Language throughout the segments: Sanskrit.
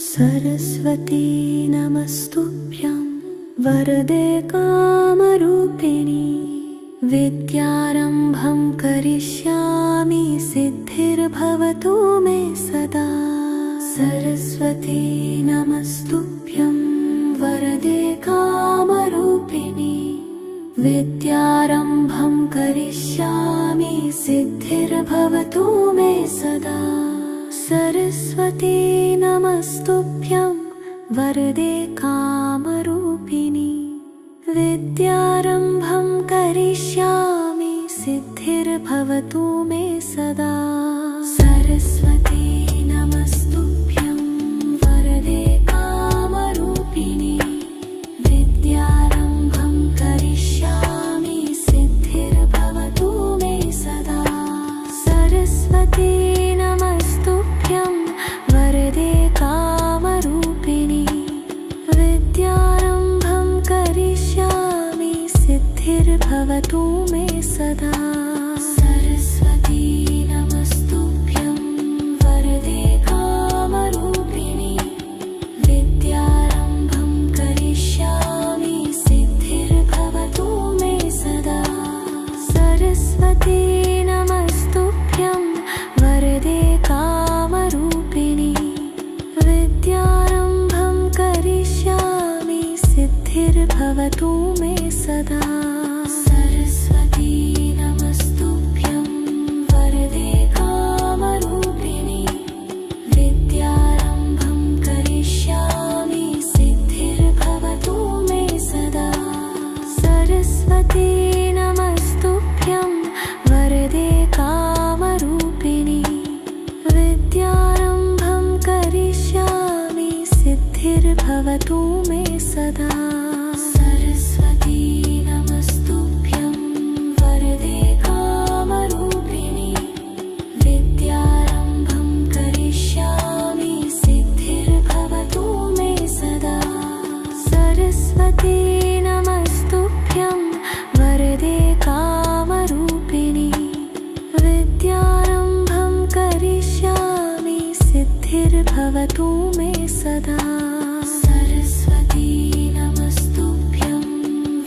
सरस्वती नमस्तुभ्यं वरदे कामरूपिणी विद्यारम्भं करिष्यामि सिद्धिर्भवतु मे सदा। सरस्वती नमस्तुभ्यं वरदे कामरूपिणी विद्यारम्भं करिष्यामि सिद्धिर्भवतु मे सदा। सरस्वती नमस्तुभ्यं वरदे कामरूपिणी विद्यारम्भं करिष्यामि सिद्धिर्भवतु मे सदा। सरस्वती नमस्तुभ्यं वरदे कामरूपिणी विद्यारम्भं करिष्यामि सिद्धिर्भवतु मे सदा। सरस्वती नमस्तुभ्यं वरदे कामरूपिणी विद्यारम्भं करिष्यामि सिद्धिर्भवतु मे सदा। सरस्वती नमस्तुभ्यं वरदे कामरूपिणी विद्यारम्भं करिष्यामि सिद्धिर्भवतु मे सदा। सरस्वती नमस्तुभ्यं वरदे कामरूपिणी विद्यारम्भं करिष्यामि सिद्धिर्भवतु मे सदा। सरस्वती नमस्तुभ्यं वरदे कामरूपिणी विद्यारम्भं करिष्यामि सिद्धिर्भवतु मे सदा। सरस्वती नमस्तुभ्यं वरदे कामरूपिणी विद्यारम्भं करिष्यामि सिद्धिर्भवतु मे सदा। सरस्वती नमस्तुभ्यं वरदे कामरूपिणी विद्यारम्भं करिष्यामि सिद्धिर्भवतु मे सदा। सरस्वती नमस्तुभ्यं वरदे कामरूपिणी विद्यारम्भं करिष्यामि सिद्धिर्भवतु मे सदा। सरस्वती नमस्तुभ्यं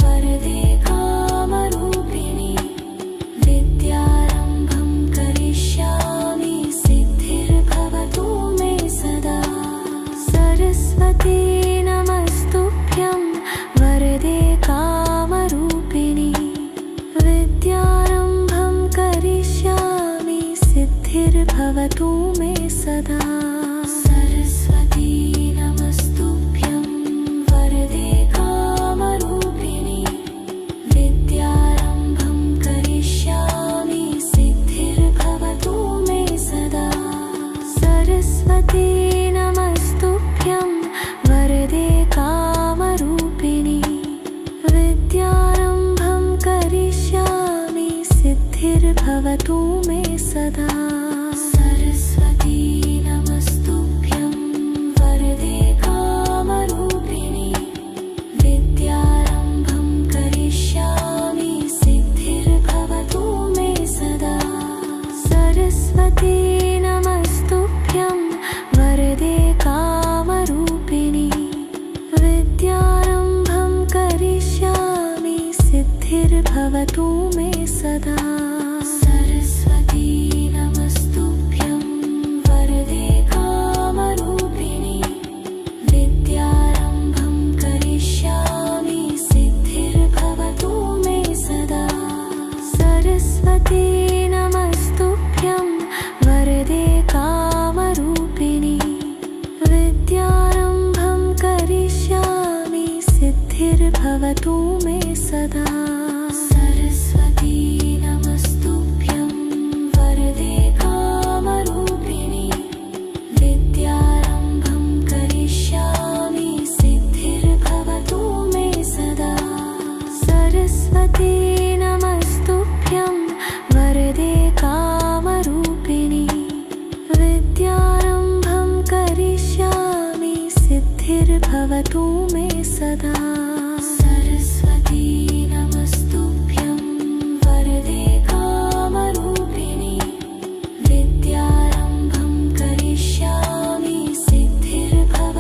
वरदे कामरूपिणी विद्यारम्भं करिष्यामि सिद्धिर्भवतु मे सदा। सरस्वती नमस्तुभ्यं वरदे कामरूपिणी विद्यारम्भं करिष्यामि सिद्धिर्भवतु मे सदा। सरस्वती नमस्तुभ्यं वरदे कामरूपिणी विद्यारम्भं करिष्यामि सिद्धिर्भवतु मे सदा। सरस्वती नमस्तुभ्यं वरदे कामरूपिणी विद्यारम्भं करिष्यामि सिद्धिर्भवतु मे सदा। सरस्वती नमस्तुभ्यं वरदे कामरूपिणी विद्यारम्भं करिष्यामि सिद्धिर्भवतु मे सदा। सरस्वती नमस्तुभ्यं वरदे कामरूपिणी विद्यारम्भं करिष्यामि सिद्धिर्भवतु मे सदा। सरस्वती नमस्तुभ्यं वरदे कामरूपिणी विद्यारम्भं करिष्यामि सिद्धिर्भवतु मे सदा। सरस्वती नमस्तुभ्यं वरदे कामरूपिणी विद्यारम्भं करिष्यामि सिद्धिर्भवतु मे सदा। सरस्वती नमस्तुभ्यं वरदे कामरूपिणी विद्यारम्भं करिष्यामि सिद्धिर्भवतु मे सदा। सरस्वती नमस्तुभ्यं वरदे कामरूपिणी विद्यारम्भं करिष्यामि सिद्धिर्भवतु मे सदा। सरस्वती नमस्तुभ्यं वरदे कामरूपिणी विद्यारम्भं करिष्यामि सिद्धिर्भवतु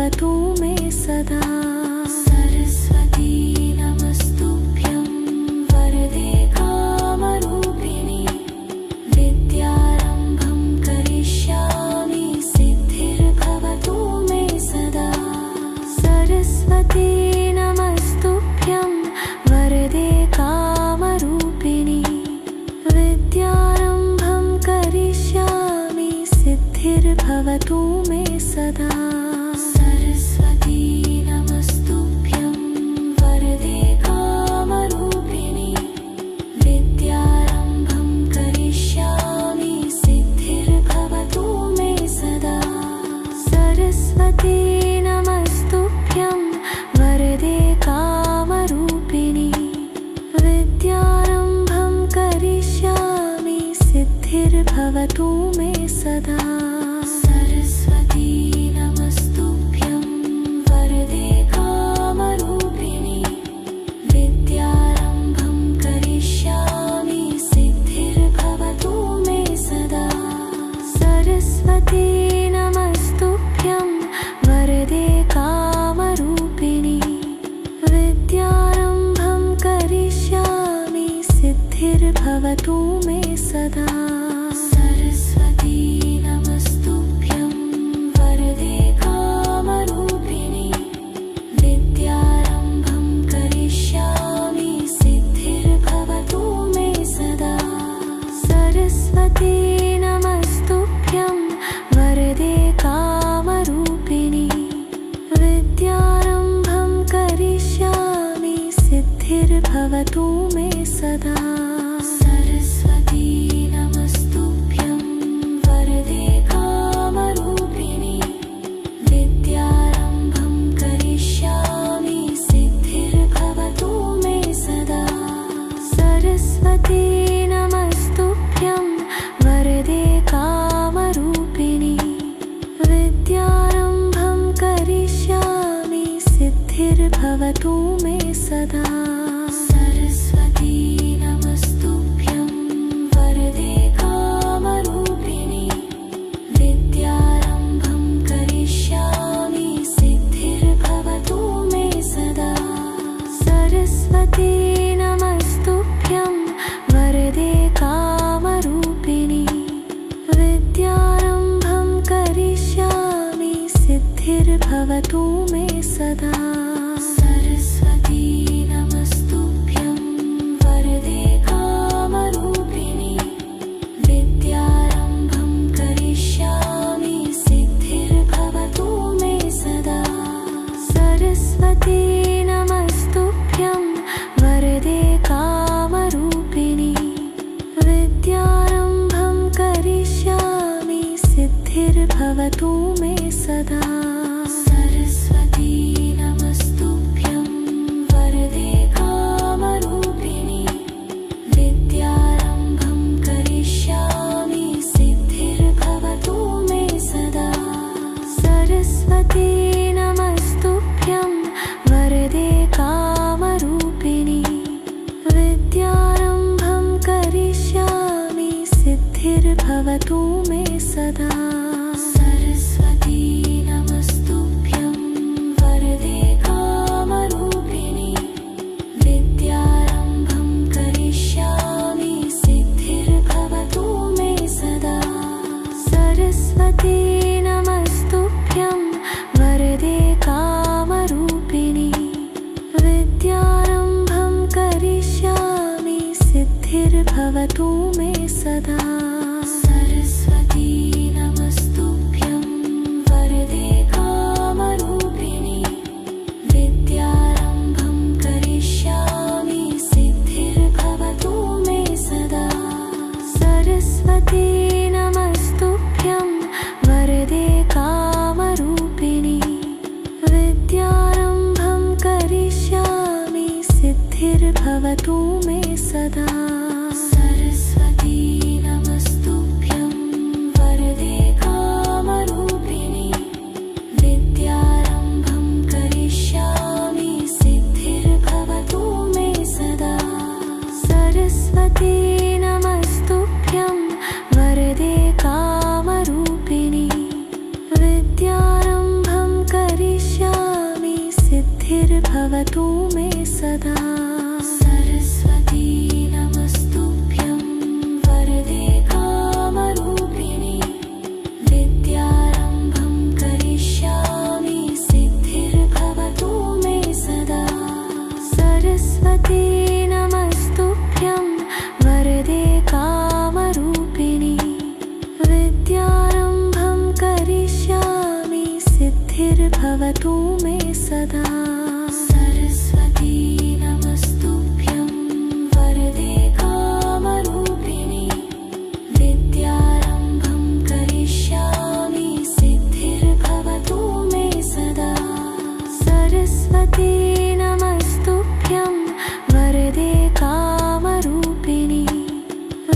भवतु मे सदा। सरस्वती नमस्तुभ्यं वरदे कामरूपिणि विद्यारम्भं करिष्यामि सिद्धिर्भवतु मे सदा। सरस्वती नमस्तुभ्यं वरदे कामरूपिणि विद्यारम्भं करिष्यामि सिद्धिर्भवतु मे सदा। सरस्वती नमस्तुभ्यं वरदे कामरूपिणि विद्यारम्भं करिष्यामि सिद्धिर्भवतु मे सदा। सरस्वती नमस्तुभ्यं वरदे कामरूपिणि विद्यारम्भं करिष्यामि सिद्धिर्भवतु मे सदा। सरस्वती नमस्तुभ्यं वरदे कामरूपिणि विद्यारम्भं करिष्यामि सिद्धिर्भवतु मे सदा। सरस्वती नमस्तुभ्यं वरदे कामरूपिणि विद्यारम्भं करिष्यामि सिद्धिर्भवतु मे सदा। सरस्वती नमस्तुभ्यं वरदे कामरूपिणि विद्यारम्भं करिष्यामि सिद्धिर्भवतु मे सदा। सरस्वती नमस्तुभ्यं वरदे कामरूपिणि विद्यारम्भं करिष्यामि सिद्धिर्भवतु मे सदा। सरस्वती नमस्तुभ्यं वरदे कामरूपिणि विद्यारम्भं करिष्यामि सिद्धिर्भवतु मे सदा। सरस्वती नमस्तुभ्यं वरदे कामरूपिणि विद्यारम्भं करिष्यामि सिद्धिर्भवतु मे सदा। सरस्वती नमस्तुभ्यं वरदे कामरूपिणि विद्यारम्भं करिष्यामि सिद्धिर्भवतु मे सदा। सरस्वती नमस्तुभ्यं वरदे कामरूपिणि विद्यारम्भं करिष्यामि सिद्धिर्भवतु मे सदा। सरस्वती नमस्तुभ्यं वरदे कामरूपिणि विद्यारम्भं करिष्यामि सिद्धिर्भवतु मे सदा। सरस्वती नमस्तुभ्यं वरदे कामरूपिणि विद्यारम्भं करिष्यामि सिद्धिर्भवतु मे सदा। सरस्वती नमस्तुभ्यं वरदे कामरूपिणि विद्यारम्भं करिष्यामि सिद्धिर्भवतु मे सदा। सरस्वती नमस्तुभ्यं वरदे कामरूपिणि विद्यारम्भं करिष्यामि सिद्धिर्भवतु मे सदा। सरस्वती नमस्तुभ्यं वरदे कामरूपिणि विद्यारम्भं करिष्यामि सिद्धिर्भवतु मे सदा। सरस्वती नमस्तुभ्यं वरदे कामरूपिणि विद्यारम्भं करिष्यामि सिद्धिर्भवतु मे सदा। सरस्वती नमस्तुभ्यं वरदे कामरूपिणि विद्यारम्भं करिष्यामि सिद्धिर्भवतु मे सदा। सरस्वती नमस्तुभ्यं वरदे कामरूपिणि विद्यारम्भं करिष्यामि सिद्धिर्भवतु मे सदा। सरस्वती नमस्तुभ्यं वरदे कामरूपिणि विद्यारम्भं करिष्यामि सिद्धिर्भवतु मे सदा। सरस्वती नमस्तुभ्यं वरदे कामरूपिणि विद्यारम्भं करिष्यामि सिद्धिर्भवतु मे सदा। सरस्वती नमस्तुभ्यं वरदे कामरूपिणि विद्यारम्भं करिष्यामि सिद्धिर्भवतु मे सदा। सरस्वती नमस्तुभ्यं वरदे कामरूपिणि विद्यारम्भं करिष्यामि सिद्धिर्भवतु मे सदा। सरस्वती नमस्तुभ्यं वरदे कामरूपिणि विद्यारम्भं करिष्यामि सिद्धिर्भवतु मे सदा। सरस्वती नमस्तुभ्यं वरदे कामरूपिणि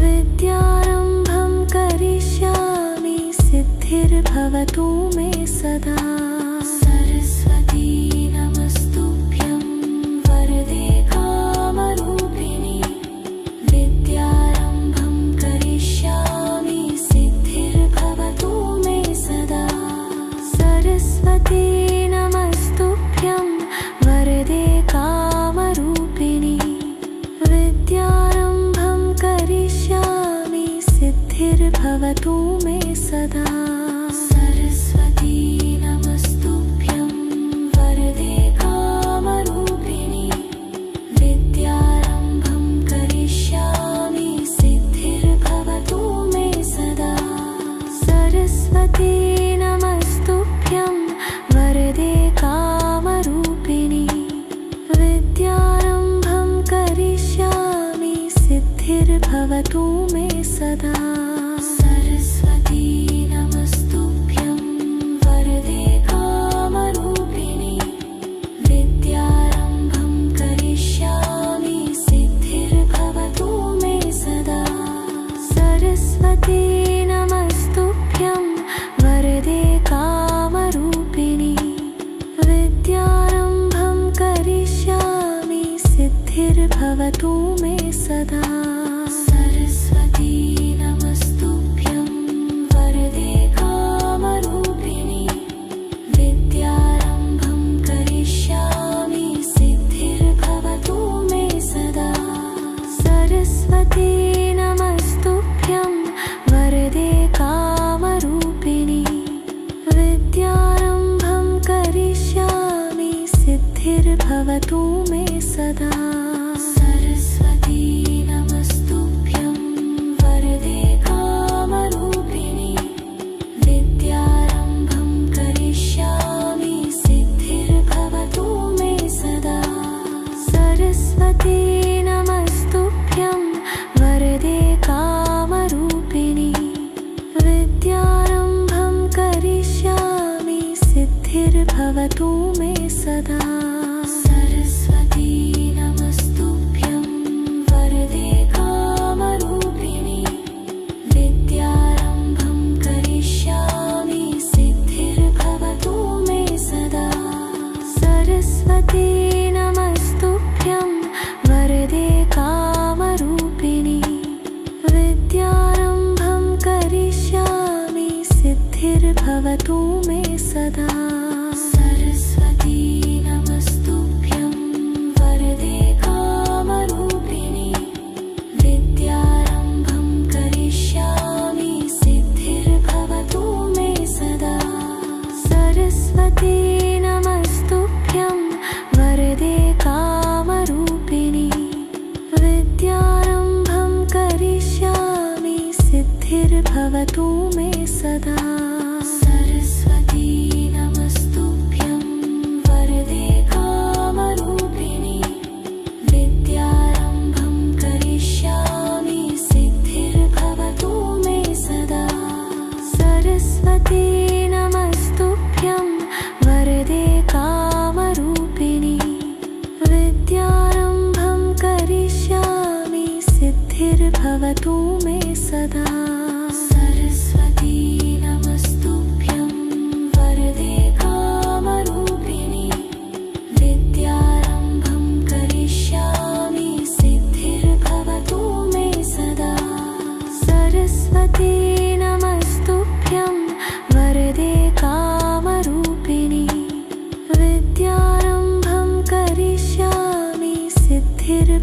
विद्यारम्भं करिष्यामि सिद्धिर्भवतु मे सदा। सरस्वती नमस्तुभ्यं वरदे कामरूपिणि विद्यारम्भं करिष्यामि सिद्धिर्भवतु मे सदा। सरस्वती नमस्तुभ्यं वरदे कामरूपिणि विद्यारम्भं करिष्यामि सिद्धिर्भवतु मे सदा। सरस्वती नमस्तुभ्यं वरदे कामरूपिणि विद्यारम्भं करिष्यामि सिद्धिर्भवतु मे सदा। सरस्वती नमस्तुभ्यं वरदे कामरूपिणि विद्यारम्भं करिष्यामि सिद्धिर्भवतु मे सदा। सरस्वती नमस्तुभ्यं वरदे कामरूपिणि विद्यारम्भं करिष्यामि सिद्धिर्भवतु मे सदा। सरस्वती नमस्तुभ्यं वरदे कामरूपिणि विद्यारम्भं करिष्यामि सिद्धिर्भवतु मे सदा। सरस्वती नमस्तुभ्यं वरदे कामरूपिणि विद्यारम्भं करिष्यामि सिद्धिर्भवतु मे सदा। सरस्वती नमस्तुभ्यं वरदे कामरूपिणि विद्यारम्भं करिष्यामि सिद्धिर्भवतु मे सदा। सरस्वती नमस्तुभ्यं वरदे कामरूपिणि विद्यारम्भं करिष्यामि सिद्धिर्भवतु मे सदा। सरस्वती नमस्तुभ्यं वरदे कामरूपिणि विद्यारम्भं करिष्यामि सिद्धिर्भवतु मे सदा। सरस्वती नमस्तुभ्यं वरदे कामरूपिणि विद्यारम्भं करिष्यामि सिद्धिर्भवतु मे सदा। सरस्वती नमस्तुभ्यं वरदे कामरूपिणि विद्यारम्भं करिष्यामि सिद्धिर्भवतु मे सदा। सरस्वती नमस्तुभ्यं वरदे कामरूपिणि विद्यारम्भं करिष्यामि सिद्धिर्भवतु मे सदा। सरस्वती नमस्तुभ्यं वरदे कामरूपिणि विद्यारम्भं करिष्यामि सिद्धिर्भवतु मे सदा। सरस्वती नमस्तुभ्यं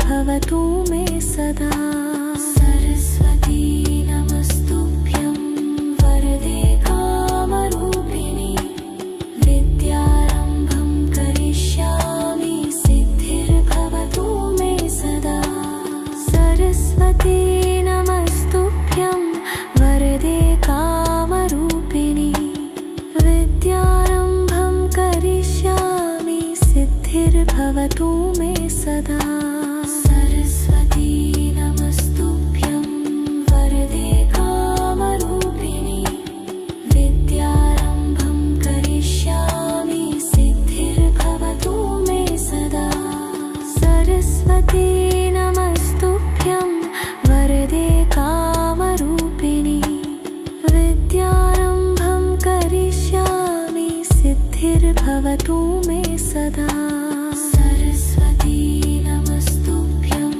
सिद्धिर्भवतु मे सदा। सरस्वती नमस्तुभ्यं वरदे कामरूपिणि विद्यारम्भं करिष्यामि सिद्धिर्भवतु मे सदा। सरस्वती नमस्तुभ्यं वरदे कामरूपिणि विद्यारम्भं करिष्यामि सिद्धिर्भवतु मे सदा। सरस्वती नमस्तुभ्यं वरदे कामरूपिणि विद्यारम्भं करिष्यामि सिद्धिर्भवतु मे सदा। सरस्वती नमस्तुभ्यं वरदे कामरूपिणि विद्यारम्भं करिष्यामि सिद्धिर्भवतु मे सदा। सरस्वती नमस्तुभ्यं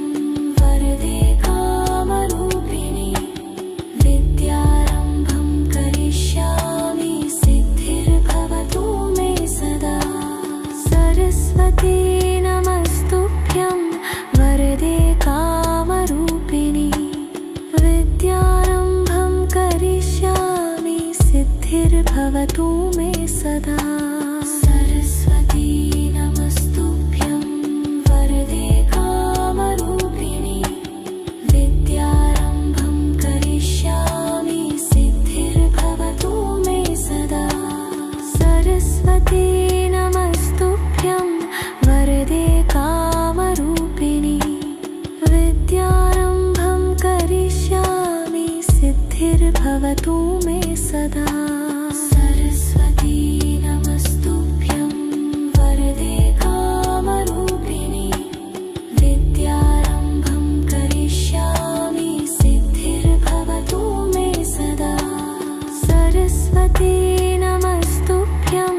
वरदे कामरूपिणि विद्यारम्भं करिष्यामि सिद्धिर्भवतु मे सदा। सरस्वती नमस्तुभ्यं वरदे कामरूपिणि विद्यारम्भं करिष्यामि सिद्धिर्भवतु मे सदा। सरस्वती नमस्तुभ्यं वरदे कामरूपिणि विद्यारम्भं करिष्यामि सिद्धिर्भवतु मे सदा। सरस्वती नमस्तुभ्यं वरदे कामरूपिणि विद्यारम्भं करिष्यामि सिद्धिर्भवतु मे सदा। सरस्वती नमस्तुभ्यं वरदे कामरूपिणि विद्यारम्भं करिष्यामि सिद्धिर्भवतु मे सदा। सरस्वती नमस्तुभ्यं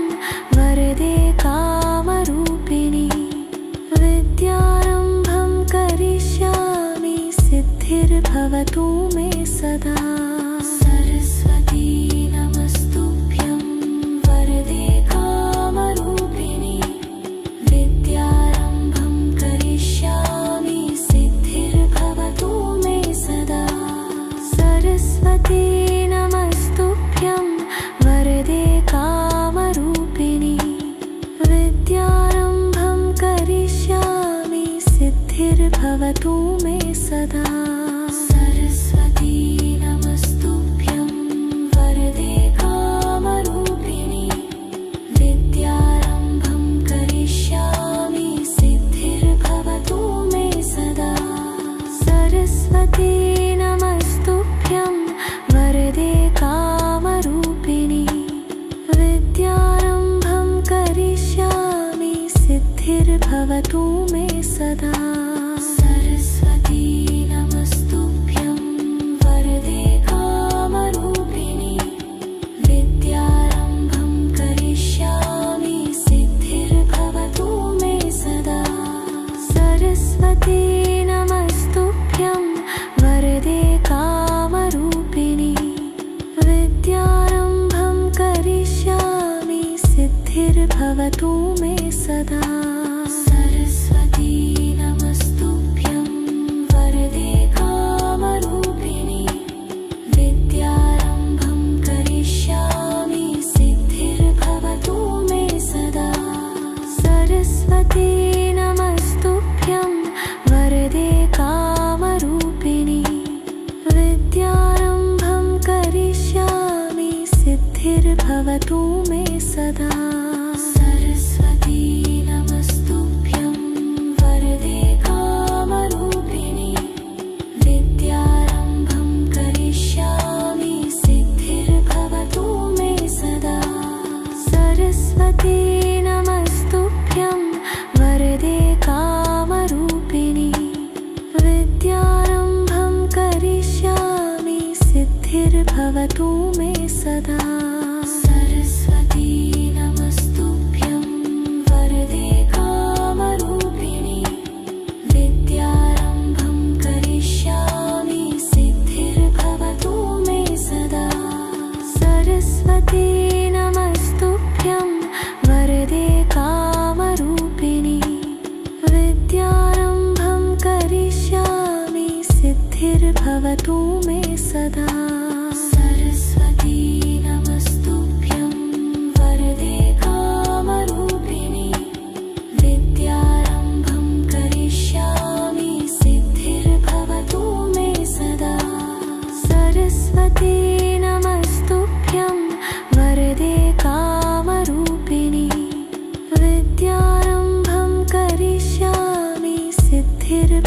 वरदे कामरूपिणि विद्यारम्भं करिष्यामि सिद्धिर्भवतु मे सदा। सरस्वती नमस्तुभ्यं वरदे कामरूपिणि विद्यारम्भं करिष्यामि सिद्धिर्भवतु मे सदा। सरस्वती नमस्तुभ्यं वरदे कामरूपिणि विद्यारम्भं करिष्यामि सिद्धिर्भवतु मे सदा। सरस्वती नमस्तुभ्यं वरदे कामरूपिणि विद्यारम्भं करिष्यामि सिद्धिर्भवतु मे सदा। सरस्वती नमस्तुभ्यं वरदे कामरूपिणि विद्यारम्भं करिष्यामि सिद्धिर्भवतु मे सदा। सरस्वती नमस्तुभ्यं वरदे कामरूपिणि विद्यारम्भं करिष्यामि सिद्धिर्भवतु मे सदा। सरस्वती नमस्तुभ्यं वरदे कामरूपिणि विद्यारम्भं करिष्यामि सिद्धिर्भवतु मे सदा। सरस्वती नमस्तुभ्यं वरदे कामरूपिणि विद्यारम्भं करिष्यामि सिद्धिर्भवतु मे सदा। सरस्वती नमस्तुभ्यं वरदे कामरूपिणि विद्यारम्भं करिष्यामि सिद्धिर्भवतु मे सदा। सरस्वती नमस्तुभ्यं वरदे कामरूपिणि विद्यारम्भं करिष्यामि सिद्धिर्भवतु मे सदा। सरस्वती नमस्तुभ्यं वरदे कामरूपिणि विद्यारम्भं करिष्यामि सिद्धिर्भवतु मे सदा। सरस्वती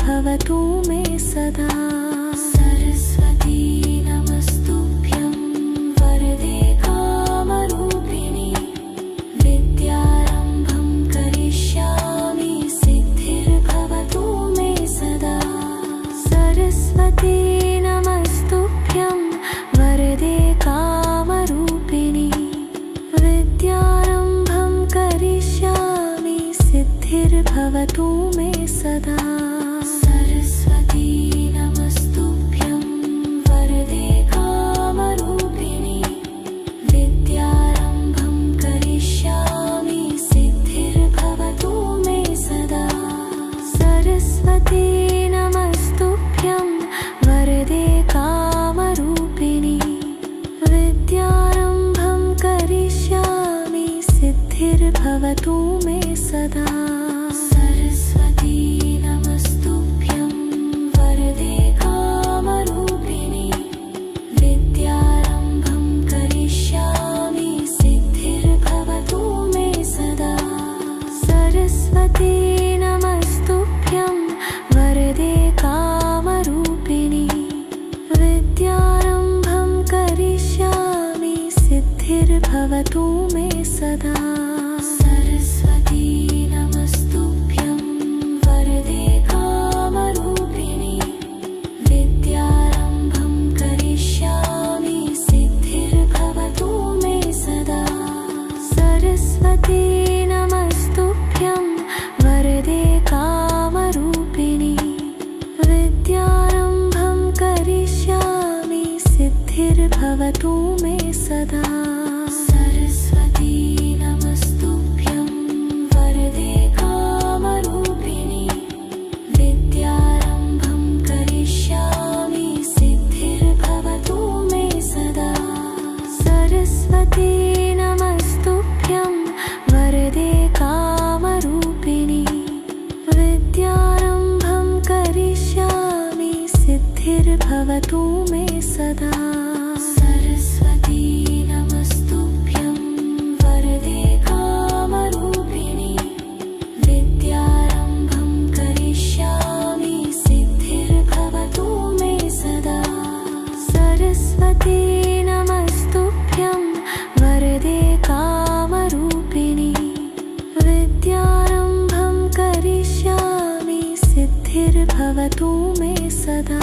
सिद्धिर्भवतु मे सदा। सरस्वती नमस्तुभ्यं वरदे कामरूपिणि विद्यारम्भं करिष्यामि सिद्धिर्भवतु मे सदा। सरस्वती नमस्तुभ्यं वरदे कामरूपिणि विद्यारम्भं करिष्यामि सिद्धिर्भवतु मे सदा। सरस्वती नमस्तुभ्यं वरदे कामरूपिणि विद्यारम्भं करिष्यामि सिद्धिर्भवतु मे सदा। सरस्वती नमस्तुभ्यं वरदे कामरूपिणि विद्यारम्भं करिष्यामि सिद्धिर्भवतु मे सदा। सरस्वती नमस्तुभ्यं वरदे कामरूपिणि विद्यारम्भं करिष्यामि सिद्धिर्भवतु मे सदा। सरस्वती नमस्तुभ्यं वरदे कामरूपिणि विद्यारम्भं करिष्यामि सिद्धिर्भवतु मे सदा। सरस्वती नमस्तुभ्यं वरदे कामरूपिणि विद्यारम्भं करिष्यामि सिद्धिर्भवतु मे सदा। सरस्वती नमस्तुभ्यं वरदे कामरूपिणि विद्यारम्भं करिष्यामि सिद्धिर्भवतु मे सदा। सरस्वती नमस्तुभ्यं वरदे कामरूपिणि विद्यारम्भं करिष्यामि सिद्धिर्भवतु मे सदा। सरस्वती नमस्तुभ्यं वरदे कामरूपिणि विद्यारम्भं करिष्यामि सिद्धिर्भवतु मे सदा। सरस्वती नमस्तुभ्यं वरदे कामरूपिणि विद्यारम्भं करिष्यामि सिद्धिर्भवतु मे सदा। सरस्वती नमस्तुभ्यं वरदे कामरूपिणि विद्यारम्भं करिष्यामि सिद्धिर्भवतु मे सदा।